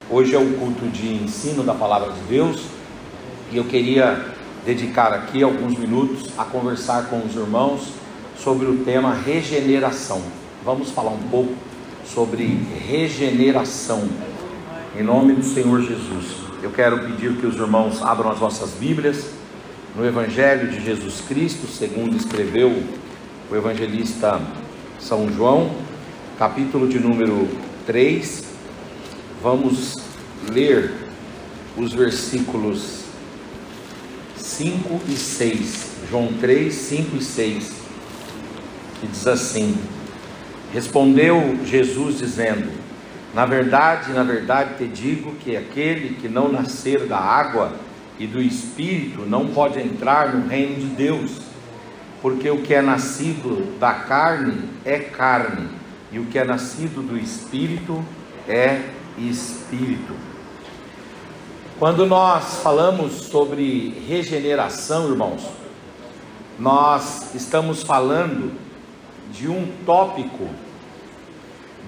Hoje é o culto de ensino da Palavra de Deus e eu queria dedicar aqui alguns minutos a conversar com os irmãos sobre o tema regeneração. Vamos falar um pouco sobre regeneração, em nome do Senhor Jesus. Eu quero pedir que os irmãos abram as vossas Bíblias no Evangelho de Jesus Cristo, segundo escreveu o evangelista São João, capítulo de número 3. Vamos ler os versículos 5 e 6, João 3, 5 e 6, que diz assim: Respondeu Jesus dizendo: na verdade te digo que aquele que não nascer da água e do Espírito não pode entrar no reino de Deus, porque o que é nascido da carne é carne, e o que é nascido do Espírito é Espírito. Quando nós falamos sobre regeneração, irmãos, nós estamos falando de um tópico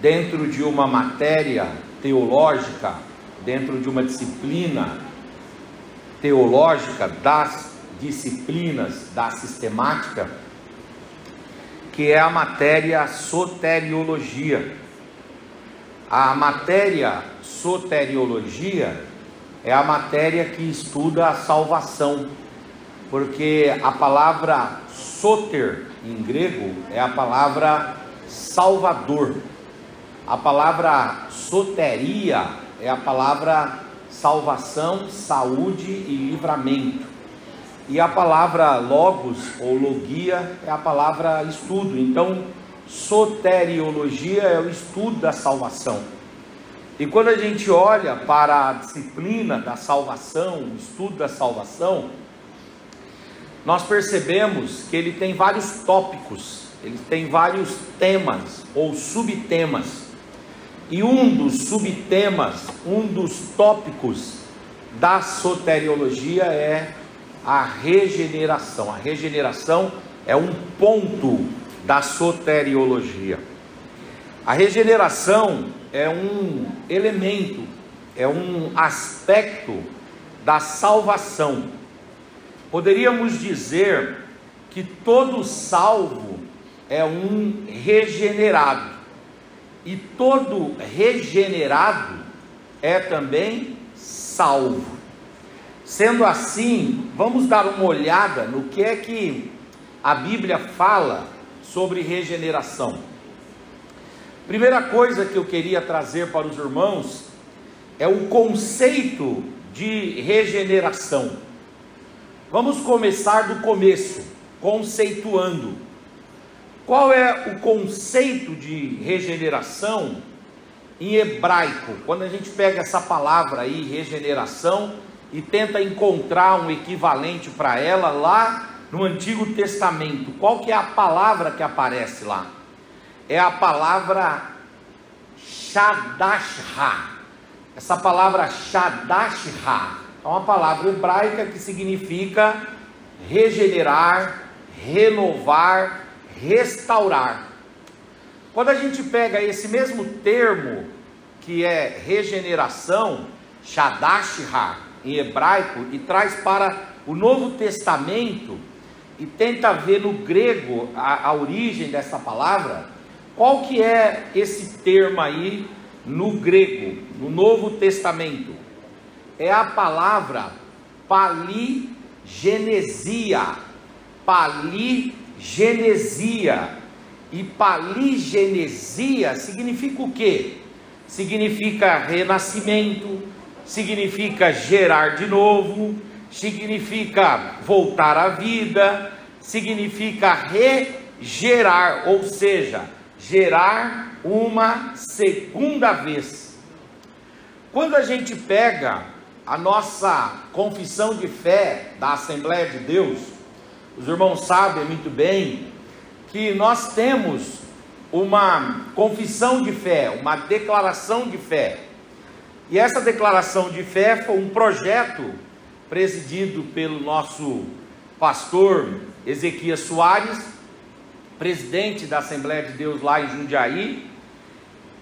dentro de uma matéria teológica, dentro de uma disciplina teológica das disciplinas da sistemática, que é a matéria soteriologia. A matéria soteriologia é a matéria que estuda a salvação, porque a palavra soter em grego é a palavra salvador, a palavra soteria é a palavra salvação, saúde e livramento, e a palavra logos ou logia é a palavra estudo. Então soteriologia é o estudo da salvação. E quando a gente olha para a disciplina da salvação, o estudo da salvação, nós percebemos que ele tem vários tópicos, ele tem vários temas ou subtemas. E um dos subtemas, um dos tópicos da soteriologia é a regeneração. A regeneração é um ponto da soteriologia. A regeneração é um elemento, é um aspecto da salvação. Poderíamos dizer que todo salvo é um regenerado, e todo regenerado é também salvo. Sendo assim, vamos dar uma olhada no que é que a Bíblia fala sobre regeneração. Primeira coisa que eu queria trazer para os irmãos é o conceito de regeneração. Vamos começar do começo, conceituando. Qual é o conceito de regeneração em hebraico? Quando a gente pega essa palavra aí, regeneração, e tenta encontrar um equivalente para ela lá no Antigo Testamento, qual que é a palavra que aparece lá? É a palavra Shadashah. Essa palavra Shadashah é uma palavra hebraica que significa regenerar, renovar, restaurar. Quando a gente pega esse mesmo termo que é regeneração, Shadashah em hebraico, e traz para o Novo Testamento e tenta ver no grego a origem dessa palavra, qual que é esse termo aí no grego, no Novo Testamento? É a palavra paligenesia. Paligenesia. E paligenesia significa o quê? Significa renascimento, significa gerar de novo, significa voltar à vida, significa regerar, ou seja, gerar uma segunda vez. Quando a gente pega a nossa confissão de fé da Assembleia de Deus, os irmãos sabem muito bem que nós temos uma confissão de fé, uma declaração de fé. E essa declaração de fé foi um projeto presidido pelo nosso pastor Ezequias Soares, presidente da Assembleia de Deus lá em Jundiaí.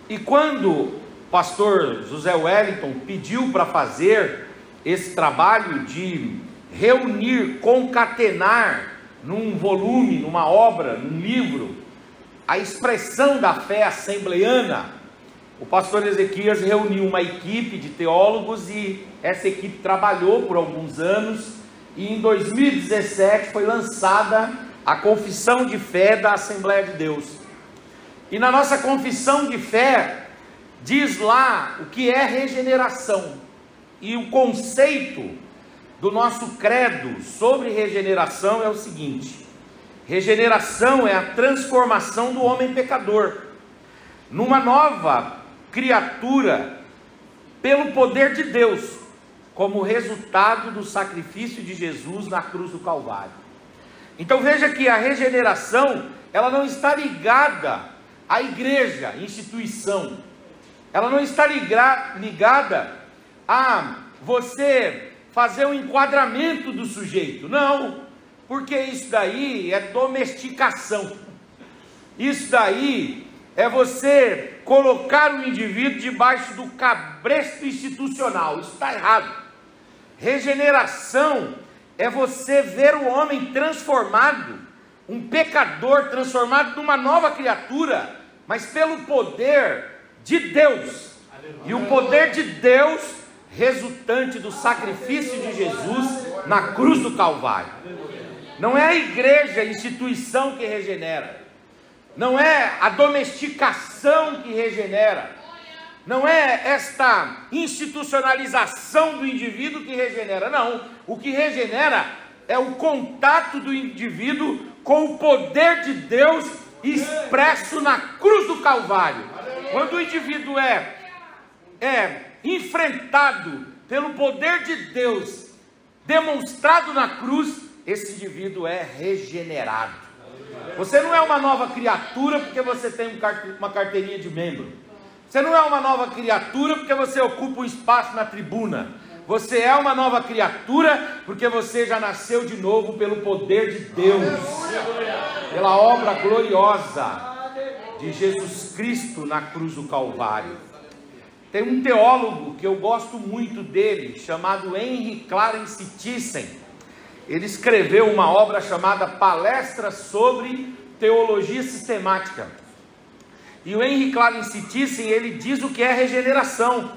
E quando o pastor José Wellington pediu para fazer esse trabalho de reunir, concatenar num volume, numa obra, num livro, a expressão da fé assembleiana, o pastor Ezequias reuniu uma equipe de teólogos e essa equipe trabalhou por alguns anos e em 2017 foi lançada a Confissão de Fé da Assembleia de Deus. E na nossa Confissão de Fé diz lá o que é regeneração, e o conceito do nosso credo sobre regeneração é o seguinte: regeneração é a transformação do homem pecador numa nova criatura pelo poder de Deus, como resultado do sacrifício de Jesus na cruz do Calvário. Então veja que a regeneração, ela não está ligada à igreja, instituição, ela não está ligada a você fazer um enquadramento do sujeito, não, porque isso daí é domesticação, isso daí é você colocar o indivíduo debaixo do cabresto institucional. Isso está errado. Regeneração é você ver o homem transformado, um pecador transformado numa nova criatura, mas pelo poder de Deus. E o poder de Deus resultante do sacrifício de Jesus na cruz do Calvário. Não é a igreja, a instituição que regenera, não é a domesticação que regenera, não é esta institucionalização do indivíduo que regenera, não. O que regenera é o contato do indivíduo com o poder de Deus expresso na cruz do Calvário. Quando o indivíduo é enfrentado pelo poder de Deus demonstrado na cruz, esse indivíduo é regenerado. Você não é uma nova criatura porque você tem uma carteirinha de membro. Você não é uma nova criatura porque você ocupa um espaço na tribuna. Você é uma nova criatura porque você já nasceu de novo pelo poder de Deus, pela obra gloriosa de Jesus Cristo na cruz do Calvário. Tem um teólogo que eu gosto muito dele, chamado Henry Clarence Thyssen. Ele escreveu uma obra chamada Palestra sobre Teologia Sistemática. E o Henry Clarence Thyssen, ele diz o que é regeneração.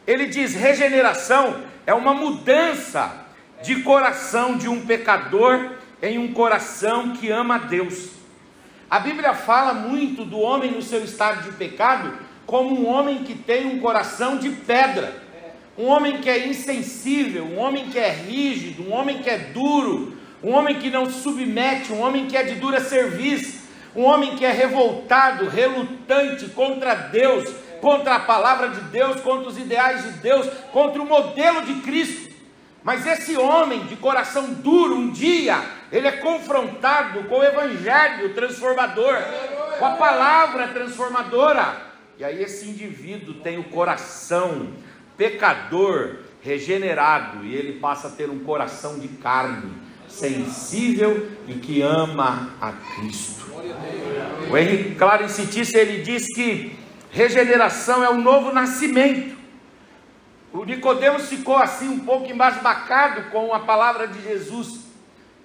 Ele diz: regeneração é uma mudança de coração de um pecador em um coração que ama a Deus. A Bíblia fala muito do homem no seu estado de pecado como um homem que tem um coração de pedra, um homem que é insensível, um homem que é rígido, um homem que é duro, um homem que não se submete, um homem que é de dura cerviz, um homem que é revoltado, relutante contra Deus, contra a palavra de Deus, contra os ideais de Deus, contra o modelo de Cristo. Mas esse homem de coração duro, um dia, ele é confrontado com o evangelho transformador, com a palavra transformadora, e aí esse indivíduo tem o coração pecador regenerado, e ele passa a ter um coração de carne, sensível e que ama a Cristo. O Henry Clarence Thyssen, ele diz que regeneração é o novo nascimento. O Nicodemos ficou assim um pouco embasbacado com a palavra de Jesus,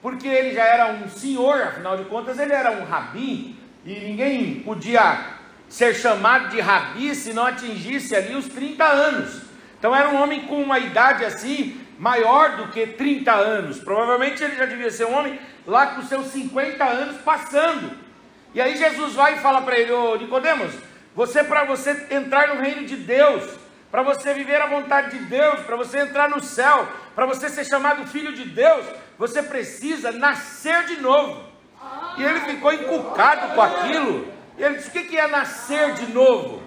porque ele já era um senhor, afinal de contas ele era um rabi, e ninguém podia ser chamado de rabi se não atingisse ali os 30 anos. Então era um homem com uma idade assim, maior do que 30 anos, provavelmente ele já devia ser um homem lá com seus 50 anos passando. E aí Jesus vai e fala para ele: ô Nicodemos, para você entrar no reino de Deus, para você viver a vontade de Deus, para você entrar no céu, para você ser chamado filho de Deus, você precisa nascer de novo. E ele ficou encucado com aquilo, e ele disse: o que é nascer de novo?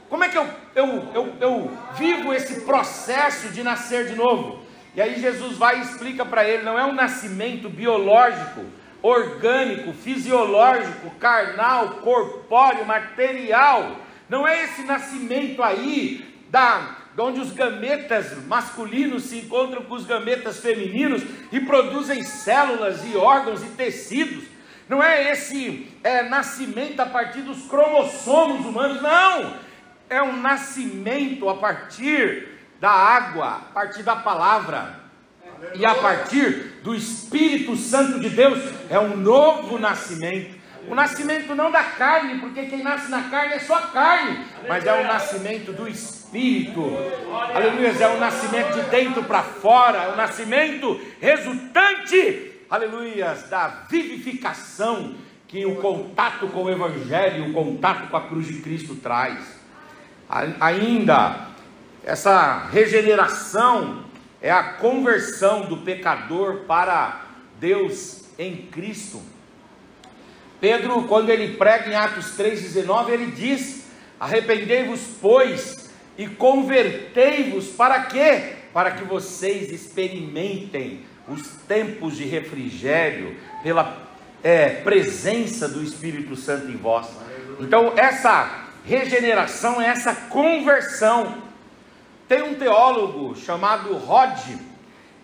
Como é que eu vivo esse processo de nascer de novo? E aí Jesus vai e explica para ele: não é um nascimento biológico, orgânico, fisiológico, carnal, corpóreo, material. Não é esse nascimento aí onde os gametas masculinos se encontram com os gametas femininos e produzem células e órgãos e tecidos. Não é esse nascimento a partir dos cromossomos humanos, não. É um nascimento a partir da água, a partir da palavra, e a partir do Espírito Santo de Deus. É um novo nascimento. O nascimento não da carne, porque quem nasce na carne é só carne, mas é o nascimento do Espírito. Aleluia, é o nascimento de dentro para fora, é o nascimento resultante, aleluia, da vivificação que o contato com o Evangelho, o contato com a cruz de Cristo traz. Ainda, essa regeneração é a conversão do pecador para Deus em Cristo. Pedro, quando ele prega em Atos 3,19, ele diz: arrependei-vos, pois, e convertei-vos, para quê? Para que vocês experimentem os tempos de refrigério, pela presença do Espírito Santo em vós. Então, essa regeneração é essa conversão. Tem um teólogo chamado Rod,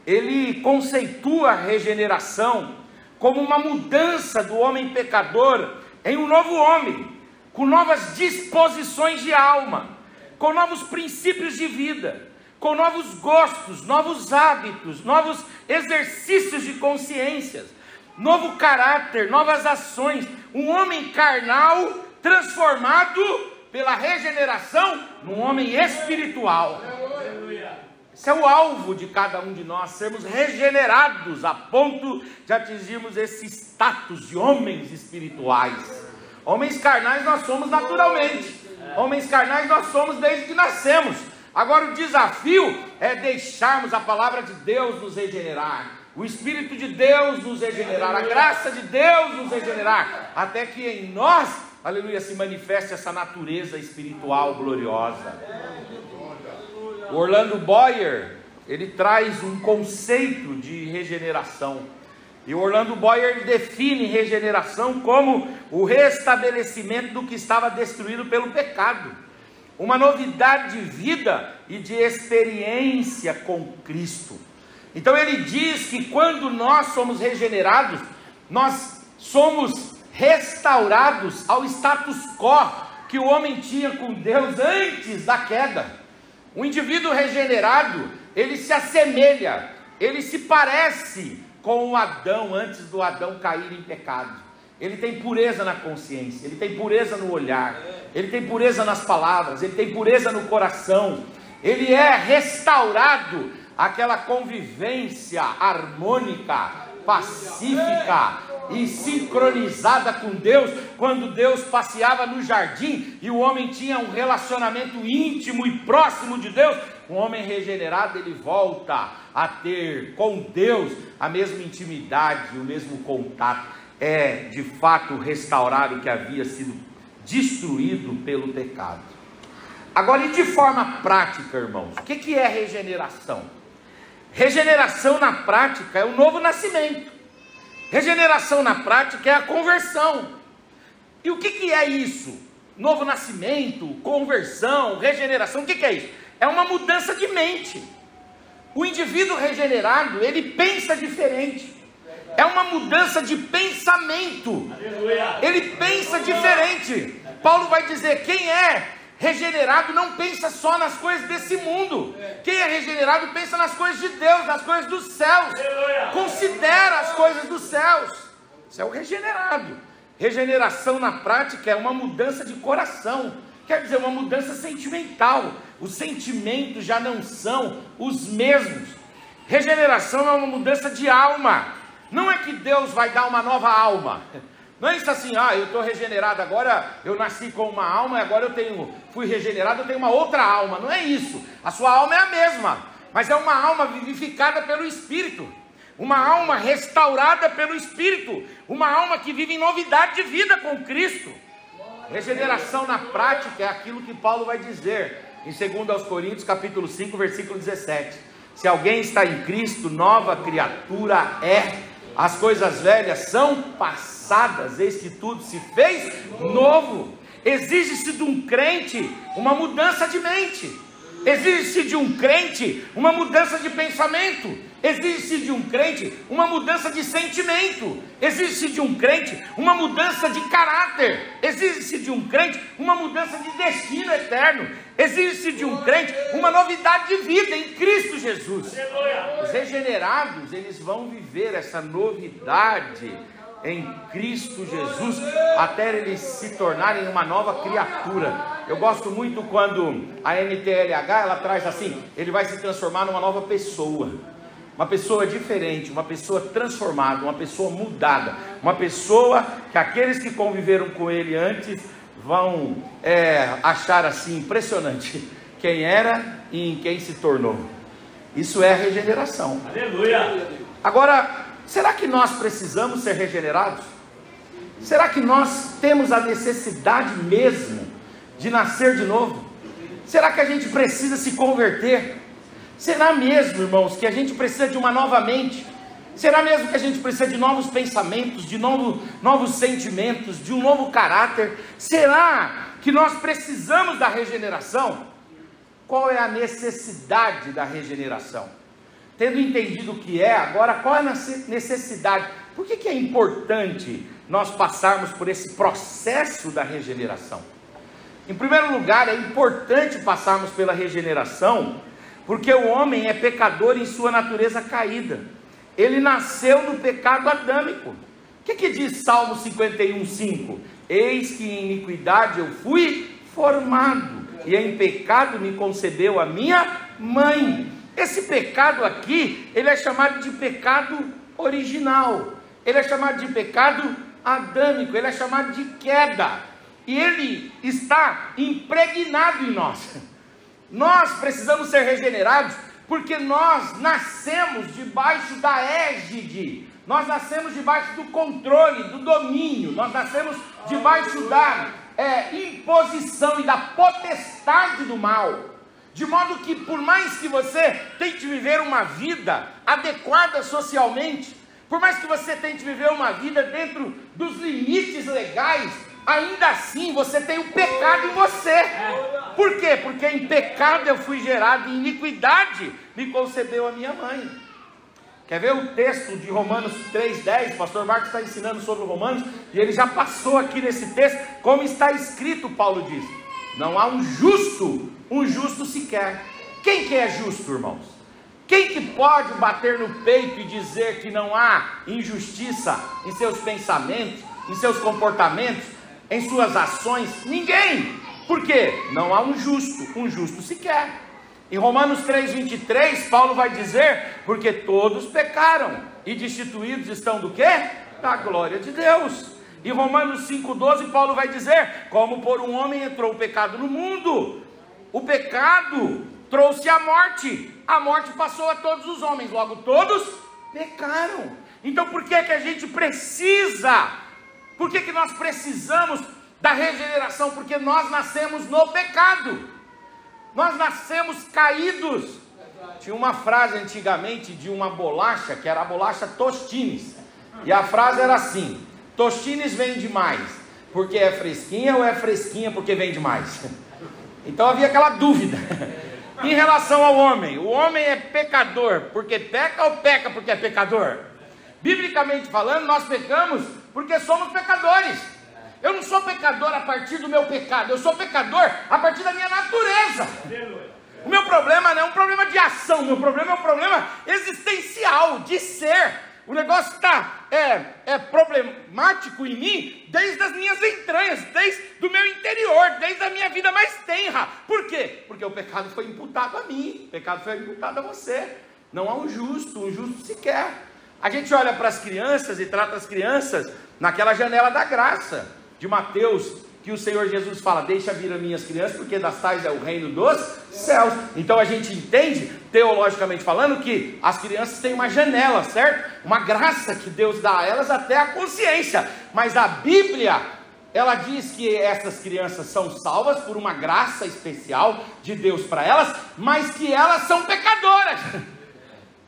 ele conceitua a regeneração como uma mudança do homem pecador em um novo homem, com novas disposições de alma, com novos princípios de vida, com novos gostos, novos hábitos, novos exercícios de consciências, novo caráter, novas ações. Um homem carnal transformado pela regeneração num homem espiritual. Esse é o alvo de cada um de nós, sermos regenerados a ponto de atingirmos esse status de homens espirituais. Homens carnais nós somos naturalmente, homens carnais nós somos desde que nascemos. Agora o desafio é deixarmos a palavra de Deus nos regenerar, o Espírito de Deus nos regenerar, a graça de Deus nos regenerar, até que em nós, aleluia, se manifeste essa natureza espiritual gloriosa. O Orlando Boyer, ele traz um conceito de regeneração. E o Orlando Boyer define regeneração como o restabelecimento do que estava destruído pelo pecado. Uma novidade de vida e de experiência com Cristo. Então ele diz que quando nós somos regenerados, nós somos restaurados ao status quo que o homem tinha com Deus antes da queda. O indivíduo regenerado, ele se assemelha, ele se parece com o Adão antes do Adão cair em pecado. Ele tem pureza na consciência, ele tem pureza no olhar, ele tem pureza nas palavras, ele tem pureza no coração. Ele é restaurado àquela convivência harmônica, pacífica e sincronizada com Deus, quando Deus passeava no jardim e o homem tinha um relacionamento íntimo e próximo de Deus. Um homem regenerado, ele volta a ter com Deus a mesma intimidade, o mesmo contato. É de fato restaurar o que havia sido destruído pelo pecado. Agora, e de forma prática, irmãos, o que é regeneração? Regeneração na prática é o novo nascimento. Regeneração na prática é a conversão. E o que é isso? Novo nascimento, conversão, regeneração, o que é isso? É uma mudança de mente. O indivíduo regenerado, ele pensa diferente. É uma mudança de pensamento. Ele pensa diferente. Paulo vai dizer, quem é regenerado não pensa só nas coisas desse mundo. Quem é regenerado pensa nas coisas de Deus, nas coisas dos céus. Considera as coisas dos céus. Isso é o regenerado. Regeneração na prática é uma mudança de coração. Quer dizer, uma mudança sentimental. Os sentimentos já não são os mesmos. Regeneração é uma mudança de alma. Não é que Deus vai dar uma nova alma. Não é isso assim, eu estou regenerado agora, eu nasci com uma alma e agora fui regenerado, eu tenho uma outra alma. Não é isso, a sua alma é a mesma, mas é uma alma vivificada pelo Espírito, uma alma restaurada pelo Espírito, uma alma que vive em novidade de vida com Cristo. Regeneração na prática é aquilo que Paulo vai dizer em 2 Coríntios capítulo 5, versículo 17. Se alguém está em Cristo, nova criatura é. As coisas velhas são passadas, eis que tudo se fez novo. Exige-se de um crente uma mudança de mente. Exige de um crente uma mudança de pensamento, exige de um crente uma mudança de sentimento, exige de um crente uma mudança de caráter, exige de um crente uma mudança de destino eterno, exige de um crente uma novidade de vida em Cristo Jesus. Os regenerados, eles vão viver essa novidade em Cristo Jesus, até eles se tornarem uma nova criatura. Eu gosto muito quando a NTLH, ela traz assim, ele vai se transformar numa nova pessoa, uma pessoa diferente, uma pessoa transformada, uma pessoa mudada, uma pessoa que aqueles que conviveram com ele antes vão achar assim impressionante quem era e em quem se tornou. Isso é regeneração. Aleluia! Agora, será que nós precisamos ser regenerados? Será que nós temos a necessidade mesmo de nascer de novo? Será que a gente precisa se converter? Será mesmo, irmãos, que a gente precisa de uma nova mente? Será mesmo que a gente precisa de novos pensamentos, de novos sentimentos, de um novo caráter? Será que nós precisamos da regeneração? Qual é a necessidade da regeneração? Tendo entendido o que é, agora qual é a necessidade? Por que é importante nós passarmos por esse processo da regeneração? Em primeiro lugar, é importante passarmos pela regeneração, porque o homem é pecador em sua natureza caída. Ele nasceu no pecado adâmico. O que diz Salmo 51:5? Eis que em iniquidade eu fui formado, e em pecado me concebeu a minha mãe. Esse pecado aqui, ele é chamado de pecado original, ele é chamado de pecado adâmico, ele é chamado de queda, e ele está impregnado em nós. Nós precisamos ser regenerados, porque nós nascemos debaixo da égide, nós nascemos debaixo do controle, do domínio, nós nascemos debaixo da imposição e da potestade do mal. De modo que, por mais que você tente viver uma vida adequada socialmente, por mais que você tente viver uma vida dentro dos limites legais, ainda assim você tem o pecado em você. Por quê? Porque em pecado eu fui gerado, em iniquidade me concebeu a minha mãe. Quer ver o texto de Romanos 3,10? O pastor Marcos está ensinando sobre Romanos, e ele já passou aqui nesse texto, como está escrito, Paulo diz: não há um justo sequer. Quem que é justo, irmãos? Quem que pode bater no peito e dizer que não há injustiça em seus pensamentos, em seus comportamentos, em suas ações? Ninguém. Por quê? Não há um justo sequer. Em Romanos 3,23, Paulo vai dizer: porque todos pecaram e destituídos estão do quê? Da glória de Deus. Em Romanos 5,12, Paulo vai dizer: como por um homem entrou o pecado no mundo, o pecado trouxe a morte passou a todos os homens, logo todos pecaram. Então por que a gente precisa? Por que nós precisamos da regeneração? Porque nós nascemos no pecado, nós nascemos caídos. Tinha uma frase antigamente de uma bolacha, que era a bolacha Tostines, e a frase era assim: Tostines vende mais porque é fresquinha, ou é fresquinha porque vende mais? Então havia aquela dúvida. Em relação ao homem, o homem é pecador porque peca, ou peca porque é pecador? Biblicamente falando, nós pecamos porque somos pecadores. Eu não sou pecador a partir do meu pecado, eu sou pecador a partir da minha natureza. O meu problema não é um problema de ação, o meu problema é um problema existencial, de ser. O negócio está problemático em mim desde as minhas entranhas, desde do meu interior, desde a minha vida mais tenra. Por quê? Porque o pecado foi imputado a mim, o pecado foi imputado a você. Não há um justo sequer. A gente olha para as crianças e trata as crianças naquela janela da graça de Mateus, que o Senhor Jesus fala: deixa vir as minhas crianças, porque das tais é o reino dos céus. Então a gente entende, teologicamente falando, que as crianças têm uma janela, certo? Uma graça que Deus dá a elas até a consciência. Mas a Bíblia, ela diz que essas crianças são salvas por uma graça especial de Deus para elas, mas que elas são pecadoras.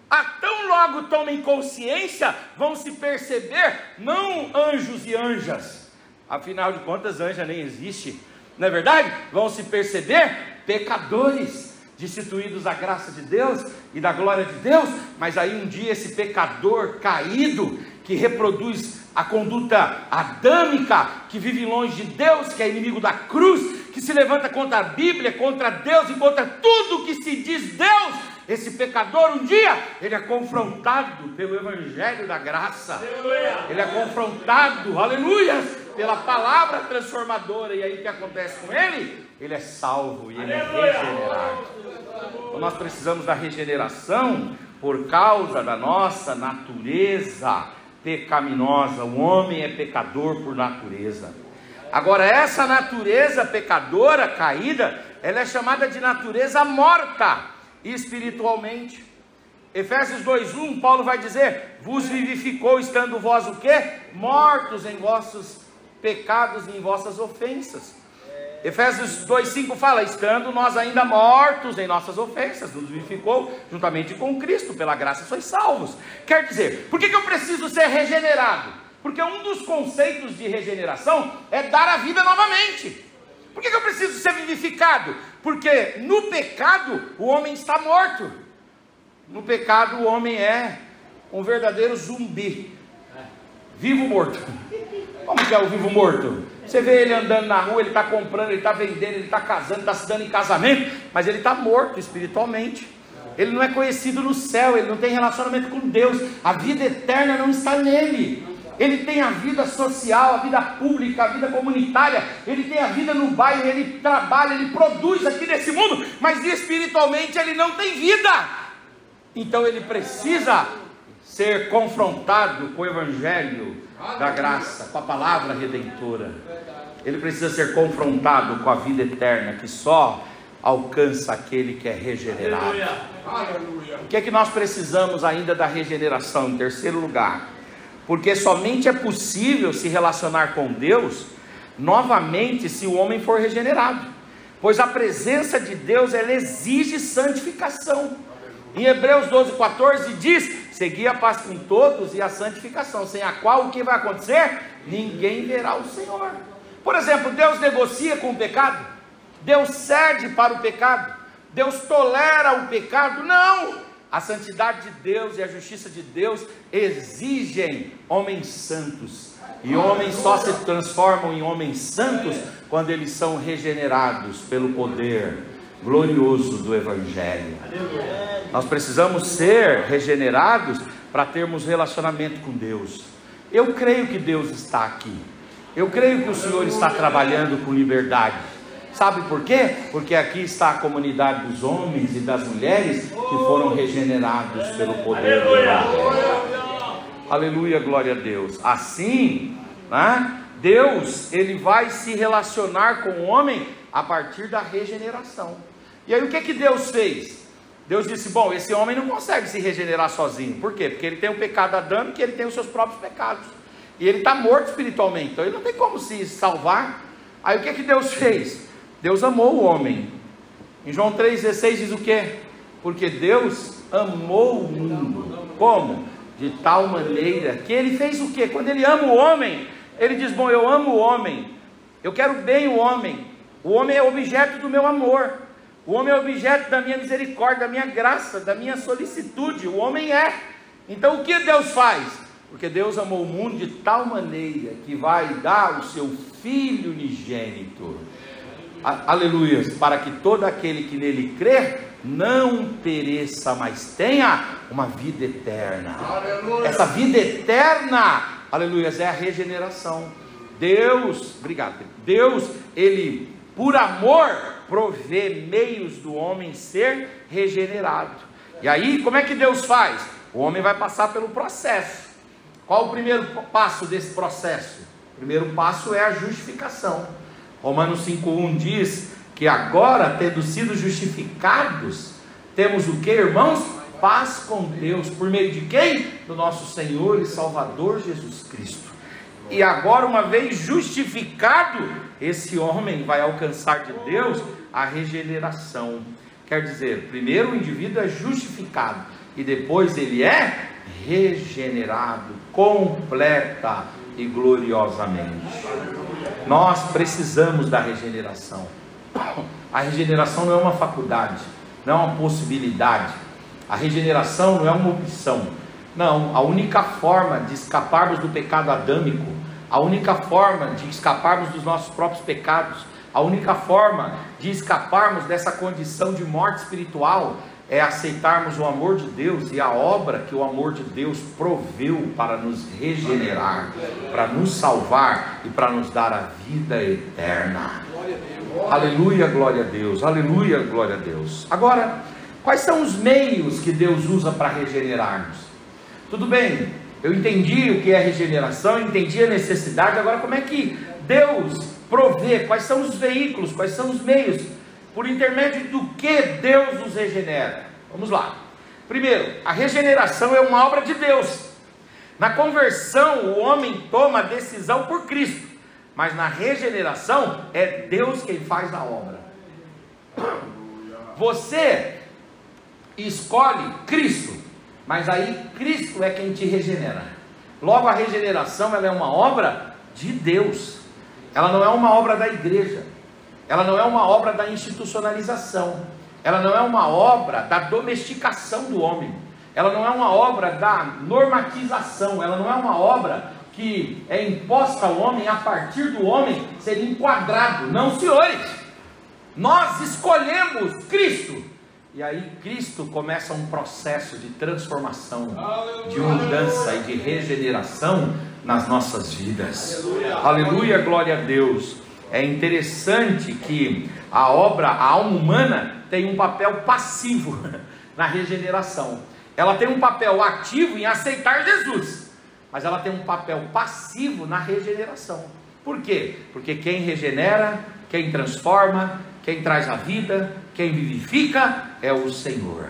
A tão logo tomem consciência, vão se perceber, não anjos e anjas, afinal de contas anja nem existe, não é verdade? Vão se perceber pecadores, destituídos da graça de Deus e da glória de Deus, mas aí um dia esse pecador caído, que reproduz a conduta adâmica, que vive longe de Deus, que é inimigo da cruz, que se levanta contra a Bíblia, contra Deus e contra tudo que se diz Deus, esse pecador um dia, ele é confrontado pelo Evangelho da graça, ele é confrontado, aleluia, pela palavra transformadora, e aí o que acontece com ele? Ele é salvo e ele é regenerado. Então nós precisamos da regeneração por causa da nossa natureza pecaminosa. O homem é pecador por natureza. Agora, essa natureza pecadora, caída, ela é chamada de natureza morta espiritualmente. Efésios 2:1, Paulo vai dizer: vos vivificou, estando vós o quê? Mortos em vossos pecados e em vossas ofensas. Efésios 2:5 fala: estando nós ainda mortos em nossas ofensas, nos vivificou juntamente com Cristo, pela graça sois salvos. Quer dizer, por que eu preciso ser regenerado? Porque um dos conceitos de regeneração é dar a vida novamente. Por que eu preciso ser vivificado? Porque no pecado o homem está morto. No pecado o homem é um verdadeiro zumbi, vivo morto. Como que é o vivo morto? Você vê ele andando na rua, ele está comprando, ele está vendendo, ele está casando, está se dando em casamento, mas ele está morto espiritualmente. Ele não é conhecido no céu, ele não tem relacionamento com Deus, a vida eterna não está nele. Ele tem a vida social, a vida pública, a vida comunitária, ele tem a vida no bairro, ele trabalha, ele produz aqui nesse mundo, mas espiritualmente ele não tem vida. Então ele precisa ser confrontado com o Evangelho da graça, com a palavra redentora. Ele precisa ser confrontado com a vida eterna, que só alcança aquele que é regenerado. O que é que nós precisamos ainda da regeneração? Em terceiro lugar, porque somente é possível se relacionar com Deus novamente se o homem for regenerado, pois a presença de Deus, ela exige santificação. Em Hebreus 12:14 diz: segui a paz com todos e a santificação, sem a qual o que vai acontecer? Ninguém verá o Senhor. Por exemplo, Deus negocia com o pecado? Deus cede para o pecado? Deus tolera o pecado? Não! A santidade de Deus e a justiça de Deus exigem homens santos, e homens só se transformam em homens santos quando eles são regenerados pelo poder glorioso do Evangelho. Nós precisamos ser regenerados para termos relacionamento com Deus. Eu creio que Deus está aqui, eu creio que o Senhor está trabalhando com liberdade. Sabe por quê? Porque aqui está a comunidade dos homens e das mulheres que foram regenerados pelo poder do Evangelho. Aleluia, glória a Deus. Assim, né, Deus, ele vai se relacionar com o homem a partir da regeneração. E aí o que Deus fez? Deus disse: bom, esse homem não consegue se regenerar sozinho. Por quê? Porque ele tem o pecado adâmico, que ele tem os seus próprios pecados, e ele está morto espiritualmente, então ele não tem como se salvar. Aí o que Deus fez? Deus amou o homem. Em João 3,16 diz o quê? Porque Deus amou o mundo. Como? De tal maneira que ele fez o quê? Quando ele ama o homem, ele diz: bom, eu amo o homem, eu quero bem o homem é objeto do meu amor, o homem é objeto da minha misericórdia, da minha graça, da minha solicitude, o homem é. Então o que Deus faz? Porque Deus amou o mundo de tal maneira que vai dar o seu Filho unigênito, aleluia, para que todo aquele que nele crer não pereça, mas tenha uma vida eterna. Aleluia. Essa vida eterna, aleluia, é a regeneração. Deus, obrigado, Deus, ele por amor provê meios do homem ser regenerado. E aí como é que Deus faz? O homem vai passar pelo processo. Qual o primeiro passo desse processo? O primeiro passo é a justificação. Romanos 5:1 diz que agora, tendo sido justificados, temos o que, irmãos? Paz com Deus, por meio de quem? Do nosso Senhor e Salvador Jesus Cristo. E agora, uma vez justificado, esse homem vai alcançar de Deus a regeneração. Quer dizer, primeiro o indivíduo é justificado, e depois ele é regenerado, completa e gloriosamente. Nós precisamos da regeneração. A regeneração não é uma faculdade, não é uma possibilidade. A regeneração não é uma opção. Não, a única forma de escaparmos do pecado adâmico, a única forma de escaparmos dos nossos próprios pecados, a única forma de escaparmos dessa condição de morte espiritual é aceitarmos o amor de Deus e a obra que o amor de Deus proveu para nos regenerar, para nos salvar e para nos dar a vida eterna. Aleluia, glória a Deus, aleluia, glória a Deus. Agora, quais são os meios que Deus usa para regenerar-nos? Tudo bem, eu entendi o que é regeneração, eu entendi a necessidade. Agora, como é que Deus provê? Quais são os veículos, quais são os meios? Por intermédio do que Deus nos regenera? Vamos lá. Primeiro, a regeneração é uma obra de Deus. Na conversão, o homem toma a decisão por Cristo, mas na regeneração é Deus quem faz a obra. Você escolhe Cristo, mas aí Cristo é quem te regenera. Logo, a regeneração ela é uma obra de Deus. Ela não é uma obra da igreja. Ela não é uma obra da institucionalização. Ela não é uma obra da domesticação do homem. Ela não é uma obra da normatização. Ela não é uma obra que é imposta ao homem a partir do homem ser enquadrado. Não, senhores. Nós escolhemos Cristo. E aí Cristo começa um processo de transformação, de mudança e de regeneração nas nossas vidas. Aleluia, glória a Deus. É interessante que a alma humana tem um papel passivo na regeneração. Ela tem um papel ativo em aceitar Jesus, mas ela tem um papel passivo na regeneração. Por quê? Porque quem regenera, quem transforma, quem traz a vida, quem vivifica é o Senhor.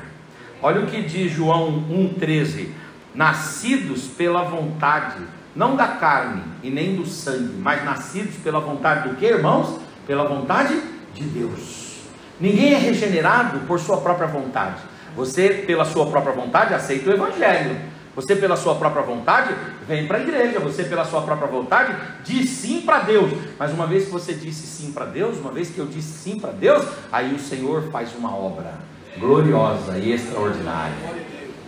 Olha o que diz João 1,13: nascidos pela vontade, não da carne e nem do sangue, mas nascidos pela vontade do que, irmãos? Pela vontade de Deus. Ninguém é regenerado por sua própria vontade. Você, pela sua própria vontade, aceita o Evangelho. Você, pela sua própria vontade, vem para a igreja. Você, pela sua própria vontade, diz sim para Deus. Mas uma vez que você disse sim para Deus, uma vez que eu disse sim para Deus, aí o Senhor faz uma obra gloriosa e extraordinária.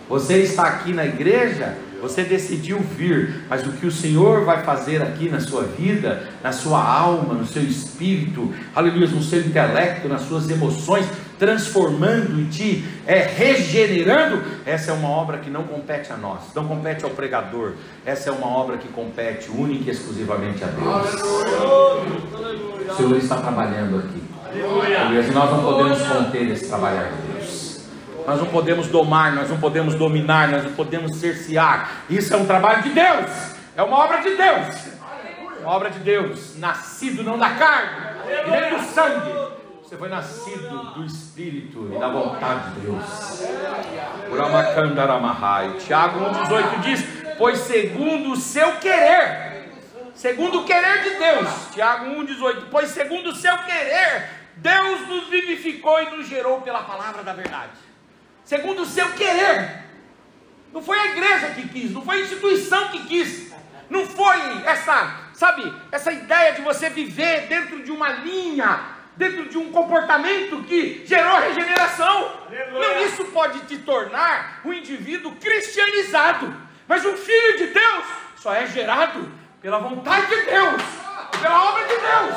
Você está aqui na igreja, você decidiu vir, mas o que o Senhor vai fazer aqui na sua vida, na sua alma, no seu espírito, aleluia, no seu intelecto, nas suas emoções, transformando e te regenerando, essa é uma obra que não compete a nós, não compete ao pregador, essa é uma obra que compete única e exclusivamente a Deus. O Senhor está trabalhando aqui, e nós não podemos conter esse trabalhar de Deus. Nós não podemos domar, nós não podemos dominar, nós não podemos cercear. Isso é um trabalho de Deus, é uma obra de Deus, uma obra de Deus, nascido não da carne e nem do sangue. Você foi nascido do Espírito e da vontade de Deus. Tiago 1,18 diz: pois segundo o seu querer, segundo o querer de Deus, Tiago 1,18, pois segundo o seu querer, Deus nos vivificou e nos gerou pela palavra da verdade. Segundo o seu querer. Não foi a igreja que quis, não foi a instituição que quis, não foi essa ideia de você viver dentro de uma linha, dentro de um comportamento que gerou regeneração. Não, isso pode te tornar um indivíduo cristianizado, mas um filho de Deus só é gerado pela vontade de Deus, pela obra de Deus.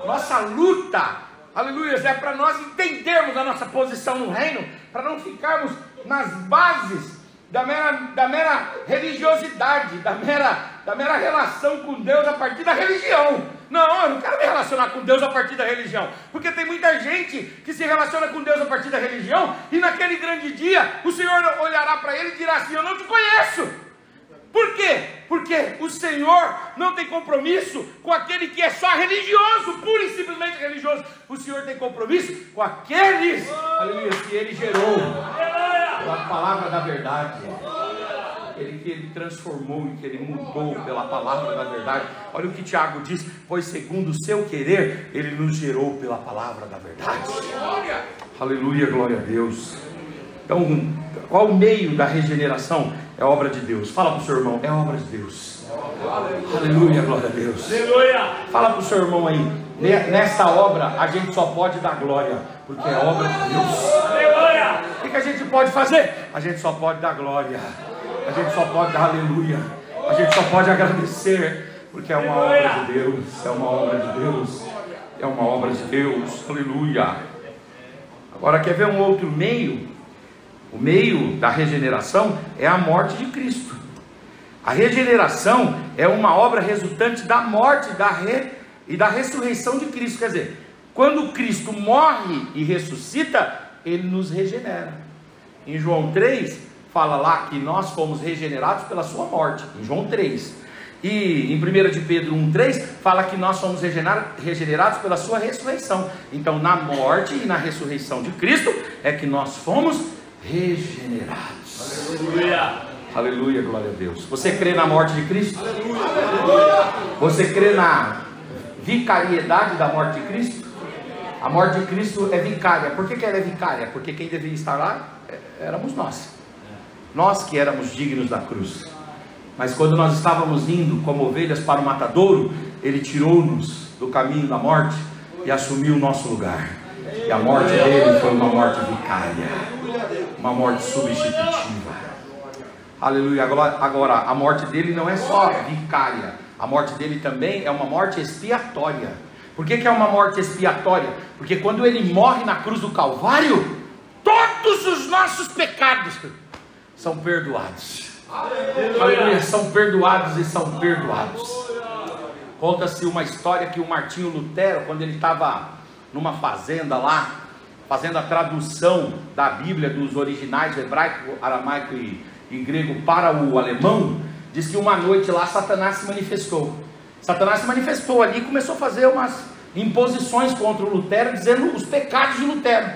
Nossa luta, aleluia, é para nós entendermos a nossa posição no reino, para não ficarmos nas bases da mera religiosidade, da mera relação com Deus a partir da religião. Não, eu não quero me relacionar com Deus a partir da religião, porque tem muita gente que se relaciona com Deus a partir da religião, e naquele grande dia o Senhor olhará para ele e dirá assim: eu não te conheço. Por quê? Porque o Senhor não tem compromisso com aquele que é só religioso, pura e simplesmente religioso. O Senhor tem compromisso com aqueles, aleluia, que Ele gerou com a palavra da verdade, aquele que Ele transformou e que Ele mudou pela palavra da verdade. Olha o que Tiago diz: pois segundo o seu querer, Ele nos gerou pela palavra da verdade. Aleluia, glória a Deus. Então, qual o meio da regeneração? É obra de Deus. Fala para o seu irmão, é obra de Deus. Aleluia, glória a Deus. Aleluia. Fala para o seu irmão aí, nessa obra a gente só pode dar glória, porque é obra de Deus. Aleluia. O que a gente pode fazer? A gente só pode dar glória, a gente só pode dar aleluia, a gente só pode agradecer, porque é uma obra de Deus, é uma obra de Deus, é uma obra de Deus. Aleluia. Agora, quer ver um outro meio? O meio da regeneração é a morte de Cristo. A regeneração é uma obra resultante da morte e da ressurreição de Cristo. Quer dizer, quando Cristo morre e ressuscita, Ele nos regenera. Em João 3, fala lá que nós fomos regenerados pela sua morte, em João 3. E em 1 de Pedro 1,3, fala que nós somos regenerados pela sua ressurreição. Então, na morte e na ressurreição de Cristo, é que nós fomos regenerados. Aleluia. Aleluia, glória a Deus. Você crê na morte de Cristo? Aleluia. Você crê na vicariedade da morte de Cristo? A morte de Cristo é vicária. Por que ela é vicária? Porque quem deveria estar lá éramos nós. Nós que éramos dignos da cruz. Mas quando nós estávamos indo como ovelhas para o matadouro, Ele tirou-nos do caminho da morte e assumiu o nosso lugar. E a morte dele foi uma morte vicária, uma morte substitutiva. Aleluia. Agora, a morte dele não é só vicária, a morte dele também é uma morte expiatória. Por que é uma morte expiatória? Porque quando ele morre na cruz do Calvário, todos os nossos pecados são perdoados. Aleluia. São perdoados e são perdoados. Conta-se uma história que o Martinho Lutero, quando ele estava numa fazenda lá, fazendo a tradução da Bíblia dos originais hebraico, aramaico e grego para o alemão, diz que uma noite lá Satanás se manifestou. Satanás se manifestou ali e começou a fazer umas imposições contra o Lutero, dizendo os pecados de Lutero.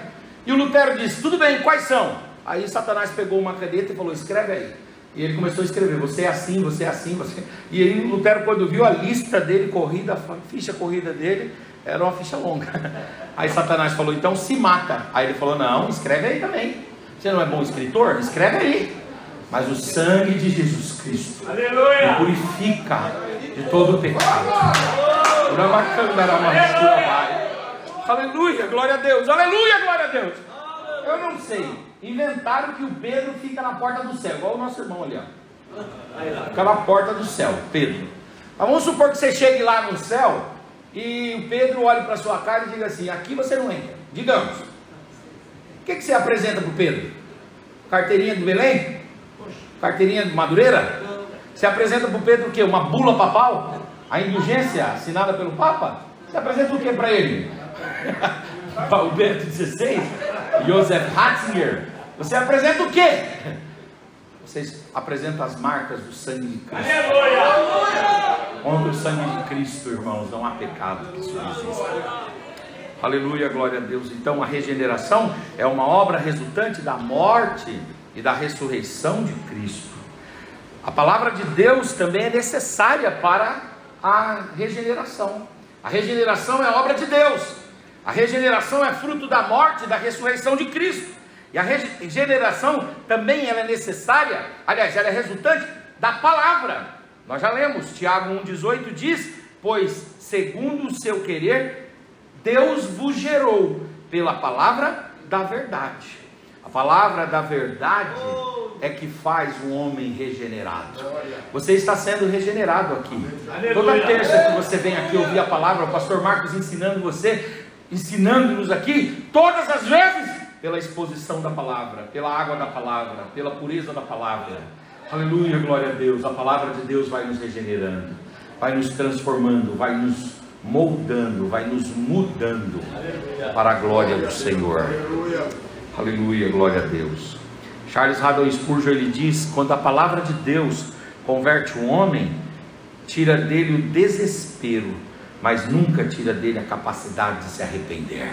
E o Lutero disse, tudo bem, quais são? Aí Satanás pegou uma caneta e falou, escreve aí. E ele começou a escrever, você é assim, você é assim, você... E aí o Lutero, quando viu a lista dele corrida, a ficha corrida dele, era uma ficha longa. Aí Satanás falou, então se mata. Aí ele falou, não, escreve aí também. Você não é bom escritor? Escreve aí. Mas o sangue de Jesus Cristo me purifica de todo o pecado. Aleluia, glória a Deus. Aleluia, glória a Deus. Eu não sei, inventaram que o Pedro fica na porta do céu, igual o nosso irmão ali, ó. Fica na porta do céu, Pedro. Mas vamos supor que você chegue lá no céu e o Pedro olhe para a sua cara e diga assim, aqui você não entra. Digamos, o que você apresenta para o Pedro? Carteirinha do Belém? Carteirinha de Madureira? Você apresenta para o Pedro o quê? Uma bula papal? A indulgência assinada pelo Papa? Você apresenta o que para ele? Para o Bento XVI? Joseph Ratzinger? Você apresenta o quê? Vocês apresentam as marcas do sangue de Cristo. Contra o sangue de Cristo, irmãos, não há pecado que subsista. Aleluia, glória a Deus. Então a regeneração é uma obra resultante da morte e da ressurreição de Cristo. A palavra de Deus também é necessária para a regeneração. A regeneração é obra de Deus. A regeneração é fruto da morte e da ressurreição de Cristo. E a regeneração também ela é necessária, aliás, ela é resultante da palavra. Nós já lemos, Tiago 1,18 diz, pois segundo o seu querer, Deus vos gerou pela palavra da verdade. A palavra da verdade é que faz o homem regenerado. Você está sendo regenerado aqui. Toda terça que você vem aqui ouvir a palavra, o pastor Marcos ensinando-nos aqui, todas as vezes, pela exposição da palavra, pela água da palavra, pela pureza da palavra. Aleluia, glória a Deus. A palavra de Deus vai nos regenerando, vai nos transformando, vai nos moldando, vai nos mudando para a glória do Senhor. Aleluia, glória a Deus. Charles Haddon Spurgeon, ele diz, quando a palavra de Deus converte um homem, tira dele o desespero, mas nunca tira dele a capacidade de se arrepender.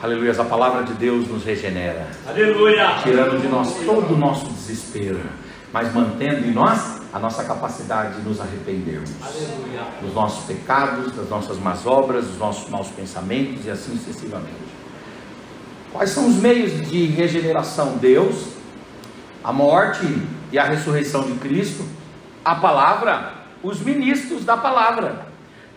Aleluia, a palavra de Deus nos regenera. Aleluia. Tirando de nós todo o nosso desespero, mas mantendo em nós a nossa capacidade de nos arrependermos. Aleluia. Dos nossos pecados, das nossas más obras, dos nossos maus pensamentos e assim sucessivamente. Quais são os meios de regeneração? Deus, a morte e a ressurreição de Cristo, a palavra, os ministros da palavra.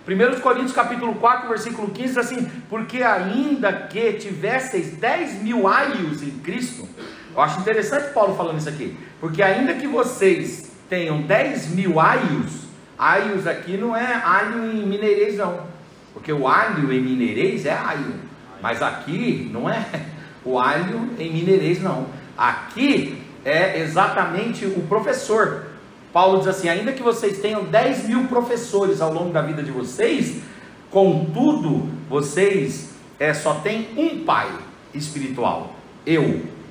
1 Coríntios capítulo 4, versículo 15 diz assim: porque ainda que tivesseis 10.000 aios em Cristo. Eu acho interessante Paulo falando isso aqui, porque ainda que vocês tenham 10.000 aios aqui não é alho em mineirês não, porque o alho em mineirês é alho, mas aqui não é o alho em mineirês não, aqui é exatamente o professor. Paulo diz assim: ainda que vocês tenham 10.000 professores ao longo da vida de vocês, contudo, vocês só têm um pai espiritual.